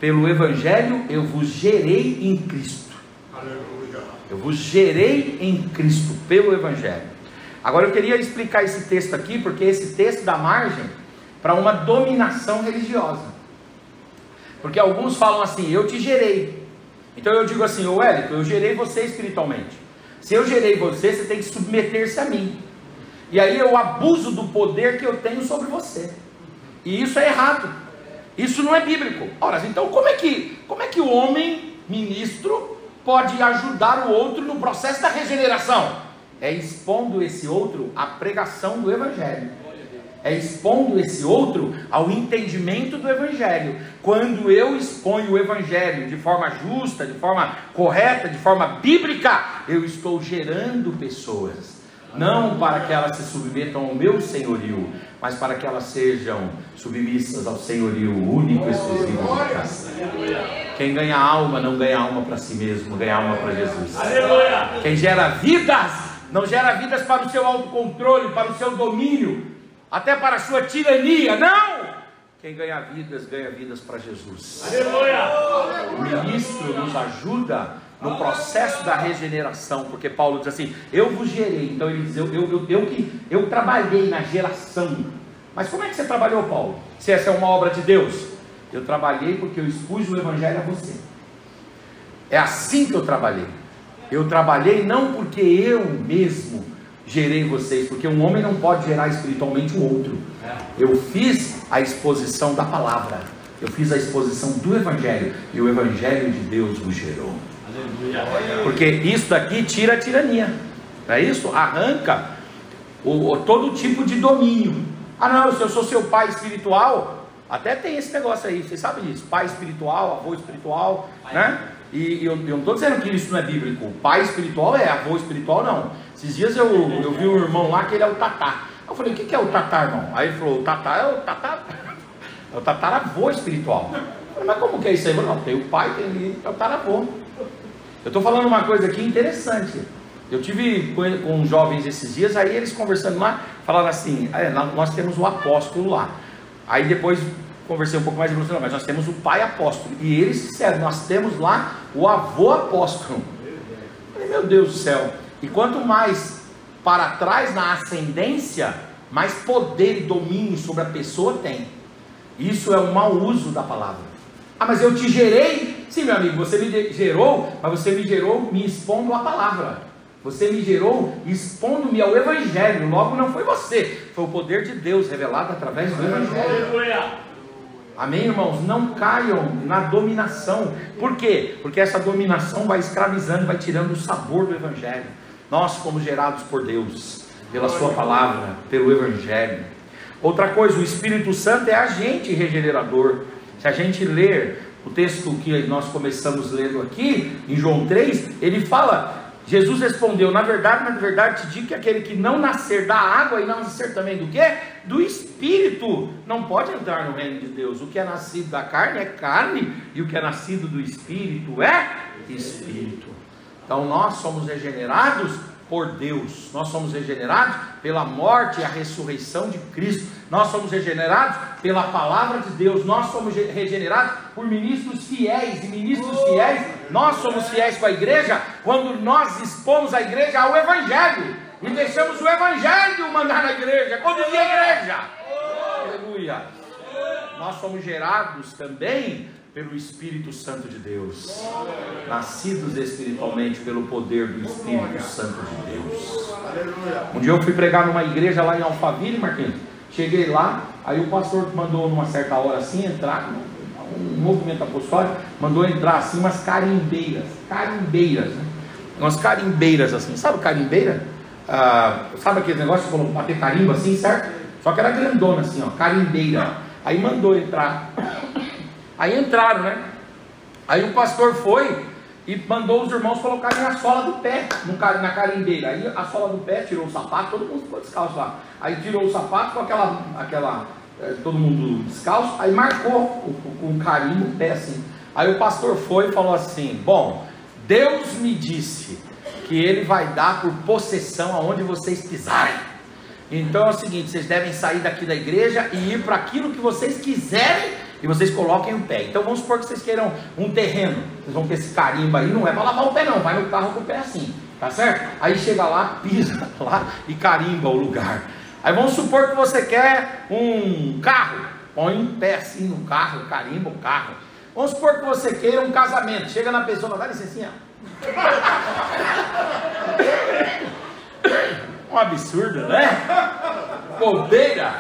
Pelo Evangelho, eu vos gerei em Cristo. Aleluia. Eu vos gerei em Cristo, pelo Evangelho. Agora eu queria explicar esse texto aqui, porque esse texto dá margem para uma dominação religiosa. Porque alguns falam assim: eu te gerei. Então eu digo assim: ô Wellington, eu gerei você espiritualmente. Se eu gerei você, você tem que submeter-se a mim. E aí eu abuso do poder que eu tenho sobre você. E isso é errado. Isso não é bíblico. Ora, então como é que o homem ministro pode ajudar o outro no processo da regeneração? É expondo esse outro à pregação do Evangelho. É expondo esse outro ao entendimento do Evangelho. Quando eu exponho o Evangelho de forma justa, de forma correta, de forma bíblica, eu estou gerando pessoas, não para que elas se submetam ao meu senhorio, mas para que elas sejam submissas ao senhorio único e exclusivo de Cristo. Quem ganha alma não ganha alma para si mesmo, ganha alma para Jesus. Quem gera vidas, não gera vidas para o seu autocontrole, para o seu domínio, até para a sua tirania, não! Quem ganha vidas para Jesus. O ministro nos ajuda no processo da regeneração, porque Paulo diz assim: eu vos gerei. Então ele diz: eu trabalhei na geração. Mas como é que você trabalhou, Paulo? Se essa é uma obra de Deus? Eu trabalhei porque eu expus o Evangelho a você. É assim que eu trabalhei. Eu trabalhei não porque eu mesmo gerei vocês, porque um homem não pode gerar espiritualmente o outro. Eu fiz a exposição da palavra, eu fiz a exposição do Evangelho, e o Evangelho de Deus vos gerou. Porque isso daqui tira a tirania, não é isso? Arranca todo tipo de domínio. Ah não, se eu sou seu pai espiritual, até tem esse negócio aí, vocês sabem disso, pai espiritual, avô espiritual, né? E eu não estou dizendo que isso não é bíblico. Pai espiritual é, avô espiritual não. Esses dias eu vi um irmão lá que ele é o tatá. Eu falei: o que é o tatá, irmão? Aí ele falou: o tatá é o tataravô espiritual. Eu falei: mas como que é isso aí? Eu falei: não, tem o pai, tem o tataravô. Eu estou falando uma coisa aqui interessante. Eu tive com jovens esses dias, aí eles conversando lá, falaram assim: nós temos o apóstolo lá. Aí depois conversei um pouco mais e falei: mas nós temos o pai apóstolo. E eles disseram: nós temos lá o avô apóstolo. Eu falei: meu Deus do céu. E quanto mais para trás na ascendência, mais poder e domínio sobre a pessoa tem. Isso é um mau uso da palavra. Ah, mas eu te gerei. Sim, meu amigo, você me gerou, mas você me gerou me expondo a palavra. Você me gerou expondo-me ao Evangelho. Logo não foi você, foi o poder de Deus revelado através do Evangelho. Amém, irmãos? Não caiam na dominação. Por quê? Porque essa dominação vai escravizando, vai tirando o sabor do Evangelho. Nós fomos gerados por Deus, pela sua palavra, pelo Evangelho. Outra coisa, o Espírito Santo é agente regenerador. Se a gente ler o texto que nós começamos lendo aqui, em João 3, ele fala: Jesus respondeu: na verdade te digo que aquele que não nascer da água e não nascer também do quê? Do Espírito, não pode entrar no reino de Deus. O que é nascido da carne é carne, e o que é nascido do Espírito é Espírito. Então nós somos regenerados por Deus, nós somos regenerados pela morte e a ressurreição de Cristo, nós somos regenerados pela palavra de Deus, nós somos regenerados por ministros fiéis, e ministros fiéis, nós somos fiéis com a igreja, quando nós expomos a igreja ao Evangelho, e deixamos o Evangelho mandar na igreja, conduzir a igreja. Aleluia. Nós somos gerados também pelo Espírito Santo de Deus, nascidos espiritualmente pelo poder do Espírito Santo de Deus. Um dia eu fui pregar numa igreja lá em Alphaville, Marquinhos, Cheguei lá, aí o pastor mandou numa certa hora assim entrar, um movimento apostólico, mandou entrar assim umas carimbeiras, né? Umas carimbeiras assim, sabe carimbeira? Sabe aquele negócio de bater carimbo assim, certo? Só que era grandona assim, ó, carimbeira. Aí mandou entrar. Aí entraram, né? Aí o pastor foi e mandou os irmãos colocarem a sola do pé na carimbeira. Aí a sola do pé, tirou o sapato, todo mundo ficou descalço lá. Aí tirou o sapato com aquela todo mundo descalço, aí marcou com um carimbo o pé assim. Aí o pastor foi e falou assim: bom, Deus me disse que Ele vai dar por possessão aonde vocês pisarem. Então é o seguinte, vocês devem sair daqui da igreja e ir para aquilo que vocês quiserem, e vocês coloquem o pé. Então vamos supor que vocês queiram um terreno, vocês vão com esse carimbo aí, não é para lavar o pé não, vai no carro com o pé assim, tá certo? Aí chega lá, pisa lá e carimba o lugar. Aí vamos supor que você quer um carro, põe um pé assim no carro, carimba o carro. Vamos supor que você queira um casamento, chega na pessoa, dá licencinha. Um absurdo, né? Bobeira.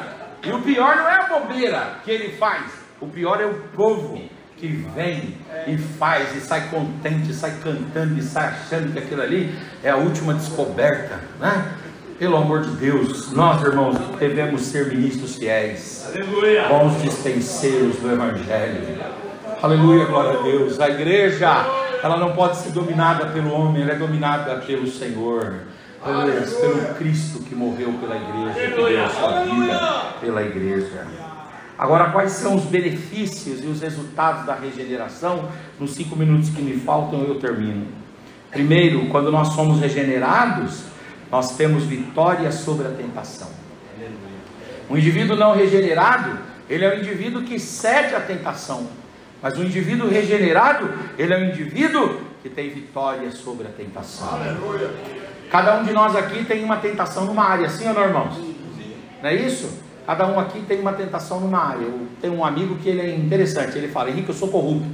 E o pior não é a bobeira que ele faz, o pior é o povo que vem e faz, e sai contente, sai cantando, e sai achando que aquilo ali é a última descoberta, né? Pelo amor de Deus, nós, irmãos, devemos ser ministros fiéis, aleluia, bons dispenseiros do Evangelho, aleluia, glória a Deus. A igreja, ela não pode ser dominada pelo homem, ela é dominada pelo Senhor, aleluia, pelo Cristo que morreu pela igreja, que deu a sua vida pela igreja. Agora, quais são os benefícios e os resultados da regeneração? Nos 5 minutos que me faltam eu termino. Primeiro, quando nós somos regenerados, nós temos vitória sobre a tentação. Um indivíduo não regenerado, ele é um indivíduo que cede à tentação. Mas um indivíduo regenerado, ele é um indivíduo que tem vitória sobre a tentação. Aleluia. Cada um de nós aqui tem uma tentação numa área, sim ou não, irmãos? Não é isso? Cada um aqui tem uma tentação numa área. Eu tenho um amigo que ele é interessante, ele fala: Henrique, eu sou corrupto.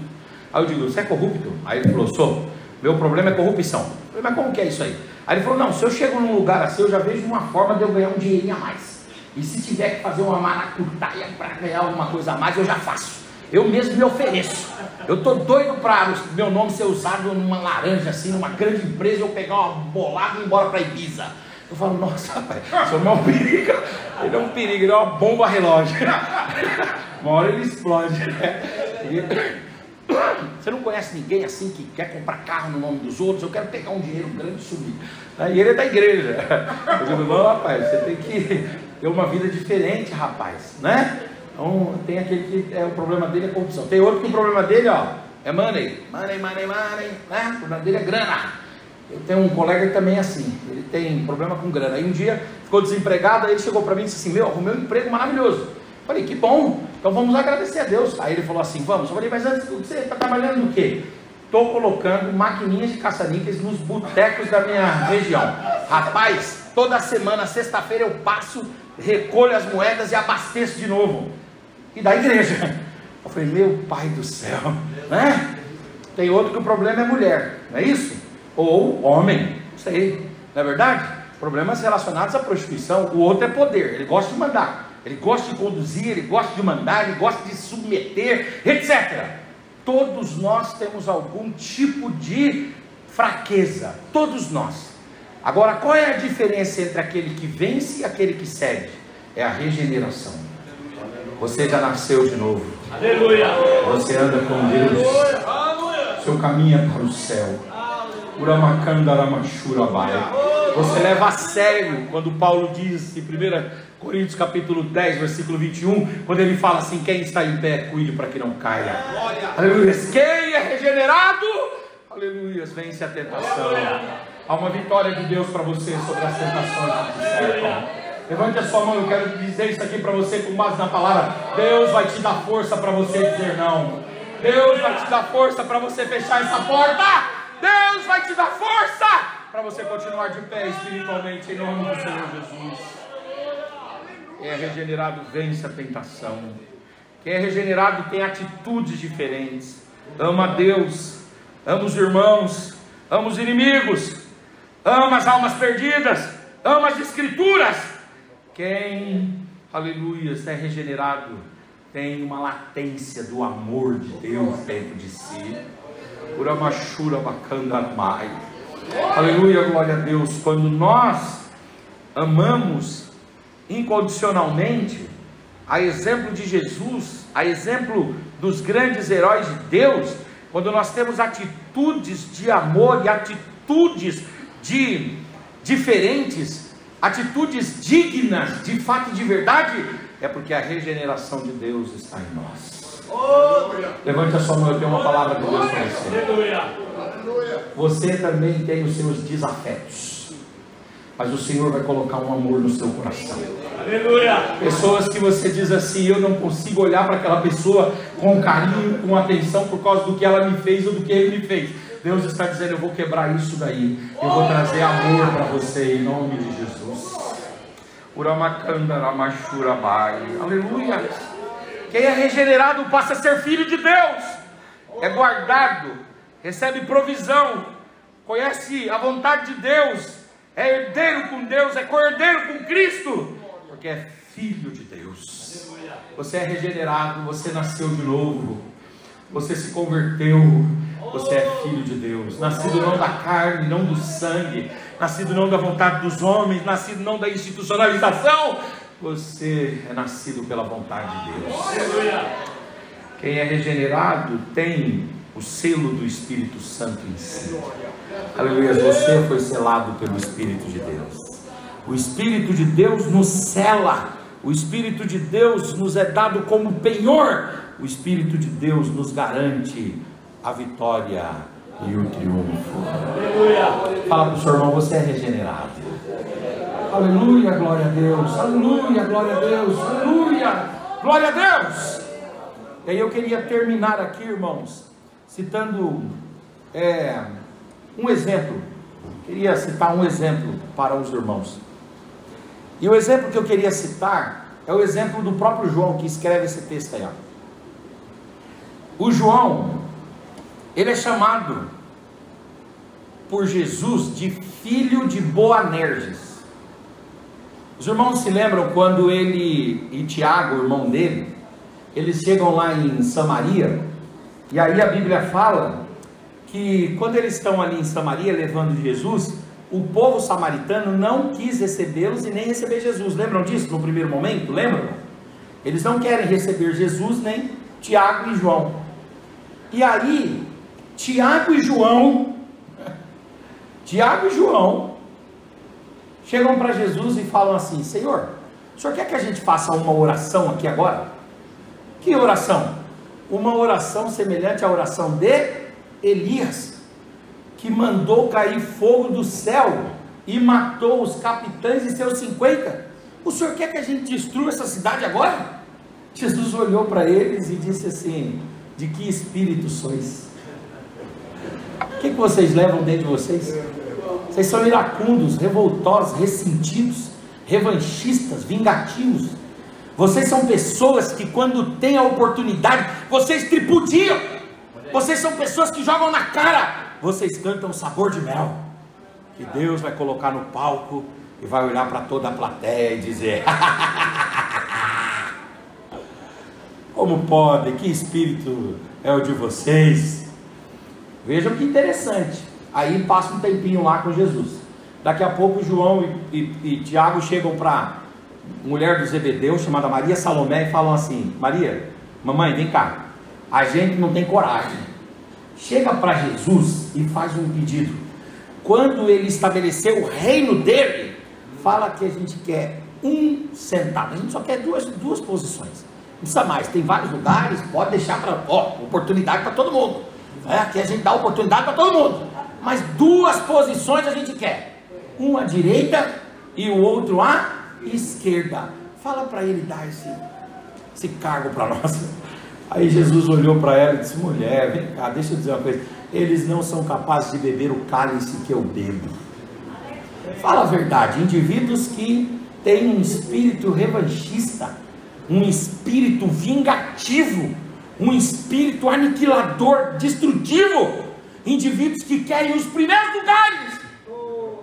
Aí eu digo: você é corrupto? Aí ele falou: sou. Meu problema é corrupção. Eu falei: mas como que é isso aí? Aí ele falou: não, se eu chego num lugar assim, eu já vejo uma forma de eu ganhar um dinheirinho a mais. E se tiver que fazer uma maracutaia para ganhar alguma coisa a mais, eu já faço. Eu mesmo me ofereço. Eu estou doido para meu nome ser usado numa laranja assim, numa grande empresa, eu pegar uma bolada e ir embora para Ibiza. Eu falo: nossa, rapaz, isso não é um perigo. Ele é um perigo, ele é uma bomba relógio. Uma hora ele explode, né? Você não conhece ninguém assim que quer comprar carro no nome dos outros? Eu quero pegar um dinheiro grande e subir. E ele é da igreja. Eu digo: não, rapaz, você tem que ter uma vida diferente, rapaz, né? Então tem aquele que o problema dele é corrupção. Tem outro que o problema dele, ó, é money, né? O problema dele é grana. Eu tenho um colega que também é assim, ele tem problema com grana. Aí um dia ficou desempregado, aí ele chegou para mim e disse assim: meu, arrumei um emprego maravilhoso. Eu falei: que bom, então vamos agradecer a Deus. Aí ele falou assim: vamos. Eu falei: mas antes, você está trabalhando no quê? Estou colocando maquininhas de caça-níqueis nos botecos da minha região. Rapaz, toda semana, sexta-feira, eu passo, recolho as moedas e abasteço de novo. E da igreja. Eu falei: meu pai do céu, né? Tem outro que o problema é mulher, não é isso? Ou homem, não sei, não é verdade? Problemas relacionados à prostituição. O outro é poder, ele gosta de mandar, ele gosta de conduzir, ele gosta de mandar, ele gosta de submeter, etc. Todos nós temos algum tipo de fraqueza, todos nós. Agora, qual é a diferença entre aquele que vence e aquele que cede? É a regeneração. Você já nasceu de novo. Aleluia. Você anda com Deus. Seu caminho é para o céu. Você leva a sério quando Paulo diz em 1 Coríntios capítulo 10, versículo 21, quando ele fala assim: quem está em pé, cuide para que não caia. Aleluia. Quem é regenerado, aleluia, vence a tentação. Há uma vitória de Deus para você sobre as tentações que te cercam. Levante a sua mão, eu quero dizer isso aqui para você com base na palavra. Deus vai te dar força para você dizer não. Deus vai te dar força para você fechar essa porta. Deus vai te dar força para você continuar de pé espiritualmente, em nome do Senhor Jesus. Quem é regenerado vence a tentação. Quem é regenerado tem atitudes diferentes. Ama a Deus, ama os irmãos, ama os inimigos, ama as almas perdidas, ama as escrituras. Quem aleluia, se é regenerado, tem uma latência do amor de Deus dentro de si. Uramachura Bakandamai. Aleluia, glória a Deus. Quando nós amamos incondicionalmente, a exemplo de Jesus, a exemplo dos grandes heróis de Deus, quando nós temos atitudes de amor e atitudes diferentes, atitudes dignas de fato e de verdade, é porque a regeneração de Deus está em nós. Levante a sua mão, eu tenho uma palavra de Deus para você. Você também tem os seus desafetos, mas o Senhor vai colocar um amor no seu coração. Pessoas que você diz assim: eu não consigo olhar para aquela pessoa com carinho, com atenção, por causa do que ela me fez ou do que ele me fez. Deus está dizendo: eu vou quebrar isso daí, eu vou trazer amor para você, em nome de Jesus. Aleluia. Quem é regenerado passa a ser filho de Deus, é guardado, recebe provisão, conhece a vontade de Deus, é herdeiro com Deus, é co-herdeiro com Cristo, porque é filho de Deus. Você é regenerado, você nasceu de novo, você se converteu, você é filho de Deus, nascido não da carne, não do sangue, nascido não da vontade dos homens, nascido não da institucionalização. Você é nascido pela vontade de Deus. Quem é regenerado tem o selo do Espírito Santo em si. Aleluia, você foi selado pelo Espírito de Deus. O Espírito de Deus nos sela, o Espírito de Deus nos é dado como penhor, o Espírito de Deus nos garante a vitória e o triunfo. Aleluia. Fala para o seu irmão: você é regenerado. Aleluia, glória a Deus. Aleluia, glória a Deus. Aleluia, glória a Deus. E aí eu queria terminar aqui, irmãos, citando um exemplo. Queria citar um exemplo para os irmãos. E o exemplo que eu queria citar é o exemplo do próprio João, que escreve esse texto aí. O João, ele é chamado por Jesus de filho de Boanerges. Os irmãos se lembram quando ele e Tiago, o irmão dele, eles chegam lá em Samaria, e aí a Bíblia fala que quando eles estão ali em Samaria levando Jesus, o povo samaritano não quis recebê-los e nem receber Jesus. Lembram disso no primeiro momento? Lembram? Eles não querem receber Jesus, nem Tiago e João. E aí Tiago e João chegam para Jesus e falam assim: Senhor, o Senhor quer que a gente faça uma oração aqui agora? Que oração? Uma oração semelhante à oração de Elias, que mandou cair fogo do céu e matou os capitães e seus 50. O Senhor quer que a gente destrua essa cidade agora? Jesus olhou para eles e disse assim: de que espírito sois? O que vocês levam dentro de vocês? Vocês são iracundos, revoltosos, ressentidos, revanchistas, vingativos. Vocês são pessoas que quando tem a oportunidade, vocês tripudiam. Vocês são pessoas que jogam na cara. Vocês cantam sabor de mel, que Deus vai colocar no palco e vai olhar para toda a plateia e dizer: como pode? Que espírito é o de vocês? Vejam que interessante. Aí passa um tempinho lá com Jesus. Daqui a pouco João e Tiago chegam para a mulher do Zebedeu, chamada Maria Salomé, e falam assim: Maria, mamãe, vem cá, a gente não tem coragem. Chega para Jesus e faz um pedido. Quando ele estabelecer o reino dele, fala que a gente quer 1 centavo. A gente só quer duas posições. Não precisa mais, tem vários lugares, pode deixar para oportunidade para todo mundo. Aqui a gente dá oportunidade para todo mundo, mas 2 posições a gente quer, um à direita e o outro à esquerda. Fala para ele dar esse cargo para nós. Aí Jesus olhou para ela e disse: mulher, vem cá, deixa eu dizer uma coisa, eles não são capazes de beber o cálice que eu bebo. Fala a verdade, indivíduos que têm um espírito revanchista, um espírito vingativo, um espírito aniquilador, destrutivo, indivíduos que querem os primeiros lugares.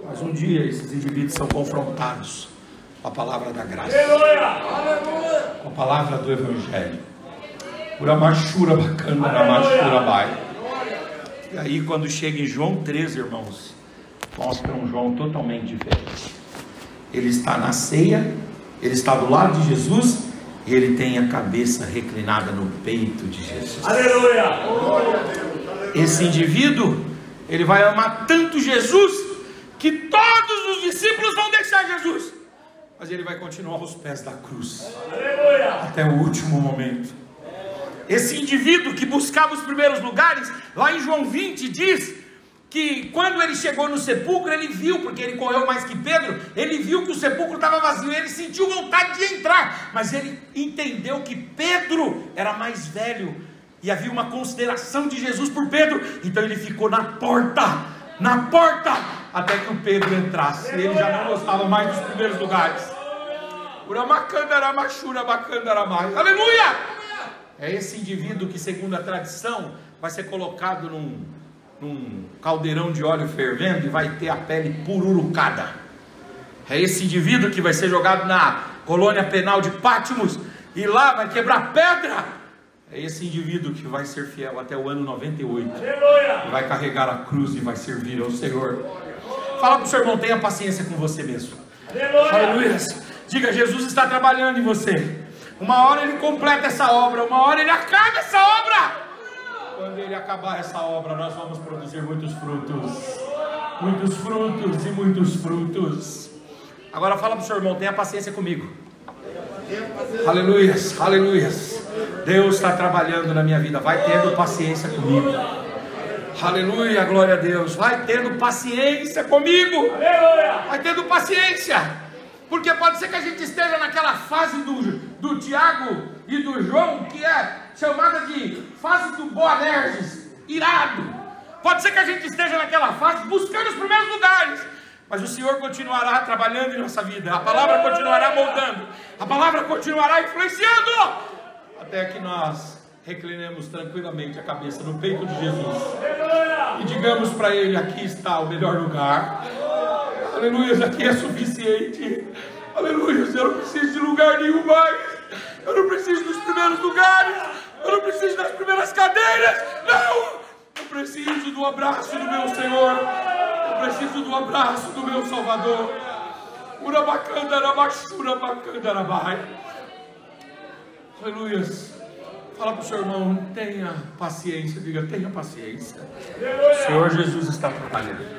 Mas um dia esses indivíduos são confrontados, com a palavra da graça, com a palavra do Evangelho. Uramachura bacana, uramachura bai. E aí, quando chega em João 13, irmãos, mostra um João totalmente diferente. Ele está na ceia, ele está do lado de Jesus e ele tem a cabeça reclinada no peito de Jesus. Aleluia! Esse indivíduo, ele vai amar tanto Jesus que todos os discípulos vão deixar Jesus, mas ele vai continuar aos pés da cruz, aleluia, até o último momento. Esse indivíduo que buscava os primeiros lugares, lá em João 20 diz que quando ele chegou no sepulcro, ele viu, porque ele correu mais que Pedro, ele viu que o sepulcro estava vazio, ele sentiu vontade de entrar, mas ele entendeu que Pedro era mais velho, e havia uma consideração de Jesus por Pedro, então ele ficou na porta, até que o Pedro entrasse. Ele já não gostava mais dos primeiros lugares. Aleluia! É esse indivíduo que, segundo a tradição, vai ser colocado num caldeirão de óleo fervendo e vai ter a pele pururucada. É esse indivíduo que vai ser jogado na colônia penal de Patmos e lá vai quebrar pedra. É esse indivíduo que vai ser fiel até o ano 98. Aleluia! E vai carregar a cruz e vai servir ao Senhor. Fala para o seu irmão, tenha paciência com você mesmo. Aleluia! Aleluia! Diga, Jesus está trabalhando em você. Uma hora ele completa essa obra, uma hora ele acaba essa obra. Quando ele acabar essa obra, nós vamos produzir muitos frutos. Muitos frutos e muitos frutos. Agora fala para o seu irmão, tenha paciência comigo. Aleluia, aleluia. Deus está trabalhando na minha vida. Vai tendo paciência comigo. Aleluia, glória a Deus. Vai tendo paciência comigo. Vai tendo paciência. Porque pode ser que a gente esteja naquela fase do Tiago e do João, que é chamada de fase do Boanerges, irado. Pode ser que a gente esteja naquela fase buscando os primeiros lugares, mas o Senhor continuará trabalhando em nossa vida. A palavra continuará moldando, a palavra continuará influenciando, até que nós reclinemos tranquilamente a cabeça no peito de Jesus e digamos para Ele: aqui está o melhor lugar. Aleluia, aqui é suficiente. Aleluia, eu não preciso de lugar nenhum mais. Eu não preciso dos primeiros lugares. Eu não preciso das primeiras cadeiras. Não, eu preciso do abraço do meu Senhor. Eu preciso do abraço do meu Salvador. Aleluia. Fala para o seu irmão, tenha paciência. Diga, tenha paciência. O Senhor Jesus está trabalhando.